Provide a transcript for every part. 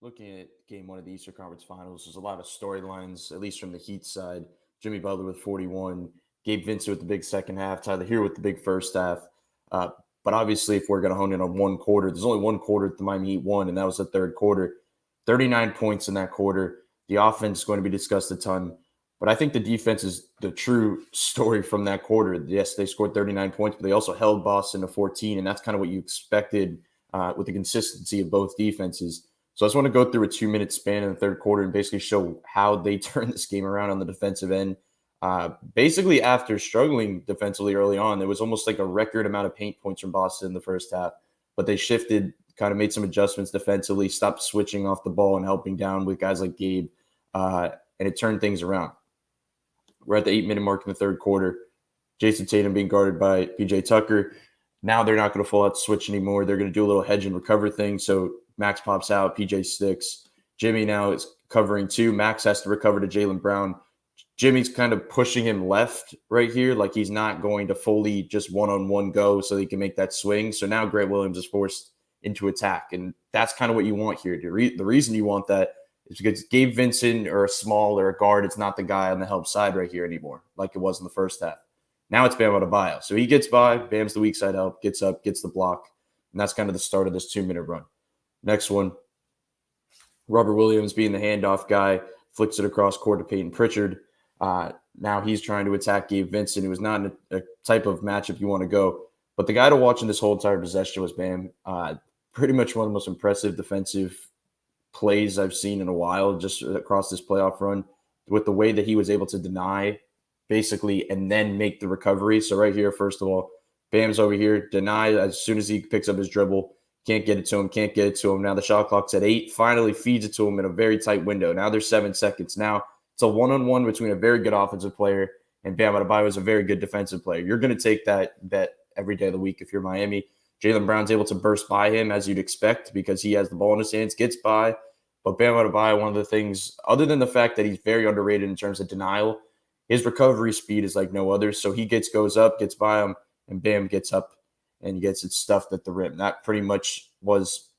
Looking at game one of the Eastern Conference Finals, there's a lot of storylines, at least from the Heat side. Jimmy Butler with 41, Gabe Vincent with the big second half, Tyler Hero with the big first half. Uh, but obviously, if we're going to hone in on one quarter, there's only one quarter that the Miami Heat won, and that was the third quarter. 39 points in that quarter. The offense is going to be discussed a ton, but I think the defense is the true story from that quarter. Yes, they scored 39 points, but they also held Boston to 14, and that's kind of what you expected with the consistency of both defenses. So I just want to go through a 2-minute span in the third quarter and basically show how they turned this game around on the defensive end. Basically, after struggling defensively early on, there was almost like a record amount of paint points from Boston in the first half, but they shifted, kind of made some adjustments defensively, stopped switching off the ball and helping down with guys like Gabe, and it turned things around. We're at the 8-minute mark in the third quarter. Jason Tatum being guarded by PJ Tucker. Now they're not going to full out switch anymore. They're going to do a little hedge and recover thing. So Max pops out, PJ sticks. Jimmy now is covering two. Max has to recover to Jaylen Brown. Jimmy's kind of pushing him left right here, like he's not going to fully just one-on-one go so he can make that swing. So now Grant Williams is forced into attack, and that's kind of what you want here. The reason you want that is because Gabe Vincent or a small or a guard, it's not the guy on the help side right here anymore, like it was in the first half. Now it's Bam Adebayo. So he gets by, Bam's the weak side help, gets up, gets the block, and that's kind of the start of this 2-minute run. Next one, Robert Williams being the handoff guy, flicks it across court to Peyton Pritchard. Now he's trying to attack Gabe Vincent, who is not in a type of matchup you want to go. But the guy to watch in this whole entire possession was Bam. Pretty much one of the most impressive defensive plays I've seen in a while, just across this playoff run, with the way that he was able to deny, basically, and then make the recovery. So right here, first of all, Bam's over here, deny as soon as he picks up his dribble. Can't get it to him, Now the shot clock's at 8. Finally feeds it to him in a very tight window. Now there's 7 seconds. Now it's a one-on-one between a very good offensive player and Bam Adebayo is a very good defensive player. You're going to take that bet every day of the week if you're Miami. Jaylen Brown's able to burst by him as you'd expect because he has the ball in his hands, gets by. But Bam Adebayo, one of the things, other than the fact that he's very underrated in terms of denial, his recovery speed is like no other. So he goes up, gets by him, and Bam gets up and gets it stuffed at the rim. That pretty much was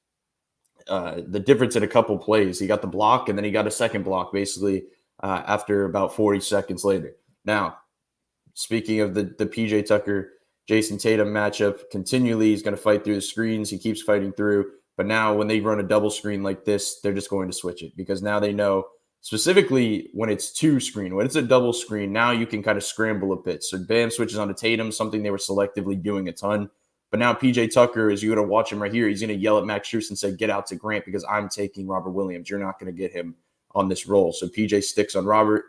the difference in a couple plays. He got the block, and then he got a second block, basically, after about 40 seconds later. Now, speaking of the PJ Tucker, Jason Tatum matchup, continually he's going to fight through the screens. He keeps fighting through. But now when they run a double screen like this, they're just going to switch it because now they know, specifically when it's two screen, when it's a double screen, now you can kind of scramble a bit. So Bam switches on to Tatum, something they were selectively doing a ton. But now PJ Tucker, as you're going to watch him right here, he's going to yell at Max Strus and say, get out to Grant because I'm taking Robert Williams. You're not going to get him on this roll. So PJ sticks on Robert.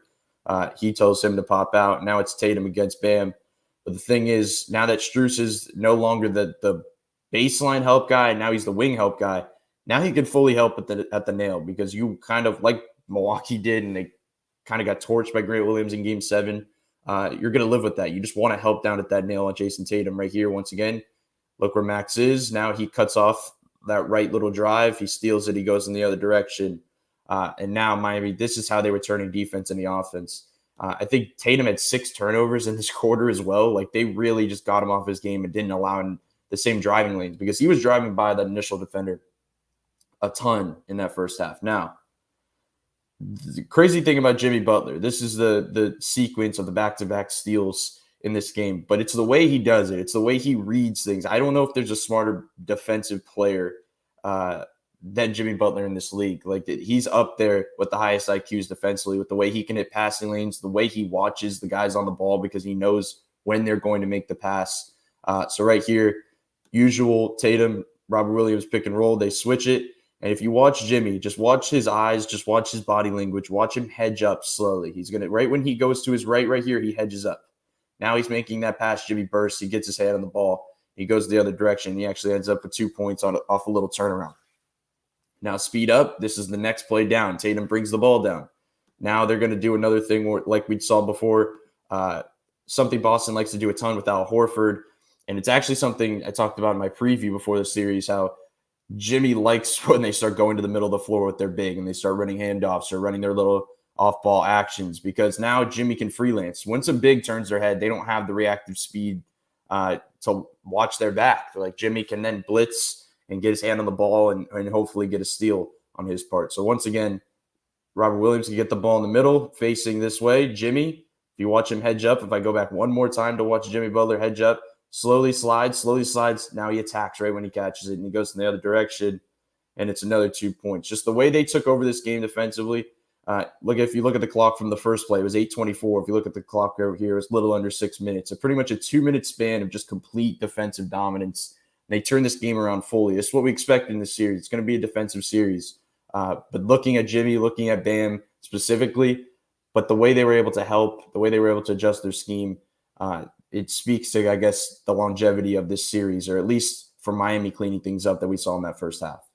He tells him to pop out. Now it's Tatum against Bam. But the thing is, now that Strus is no longer the baseline help guy, now he's the wing help guy. Now he can fully help at the nail because you kind of, like Milwaukee did, and they kind of got torched by Grant Williams in Game 7. You're going to live with that. You just want to help down at that nail on Jason Tatum right here once again. Look where Max is. Now he cuts off that right little drive. He steals it. He goes in the other direction. And now Miami, this is how they were turning defense in the offense. I think Tatum had 6 turnovers in this quarter as well. Like they really just got him off his game and didn't allow him the same driving lanes because he was driving by that initial defender a ton in that first half. Now, the crazy thing about Jimmy Butler, this is the sequence of the back-to-back steals in this game, but it's the way he does it. It's the way he reads things. I don't know if there's a smarter defensive player than Jimmy Butler in this league. Like he's up there with the highest IQs defensively, with the way he can hit passing lanes, the way he watches the guys on the ball because he knows when they're going to make the pass. So right here, usual Tatum, Robert Williams pick and roll. They switch it. And if you watch Jimmy, just watch his eyes, just watch his body language, watch him hedge up slowly. He's going to, right when he goes to his right here, he hedges up. Now he's making that pass. Jimmy bursts. He gets his hand on the ball. He goes the other direction. He actually ends up with 2 points off a little turnaround. Now speed up. This is the next play down. Tatum brings the ball down. Now they're going to do another thing where, like we saw before, something Boston likes to do a ton with Al Horford. And it's actually something I talked about in my preview before the series, how Jimmy likes when they start going to the middle of the floor with their big and they start running handoffs or running their little off-ball actions because now Jimmy can freelance. Once a big turns their head, they don't have the reactive speed to watch their back. Like Jimmy can then blitz and get his hand on the ball and hopefully get a steal. on his part. So once again, Robert Williams can get the ball in the middle, facing this way. Jimmy, if you watch him hedge up, if I go back one more time to watch Jimmy Butler hedge up, slowly slides. Now he attacks right when he catches it, and he goes in the other direction, and it's another 2 points. Just the way they took over this game defensively. If you look at the clock from the first play, it was 8:24. If you look at the clock over here, it's a little under 6 minutes. So pretty much a 2-minute span of just complete defensive dominance. They turned this game around fully. This is what we expect in this series. It's going to be a defensive series. But looking at Jimmy, looking at Bam specifically, but the way they were able to help, the way they were able to adjust their scheme, it speaks to, I guess, the longevity of this series, or at least for Miami cleaning things up that we saw in that first half.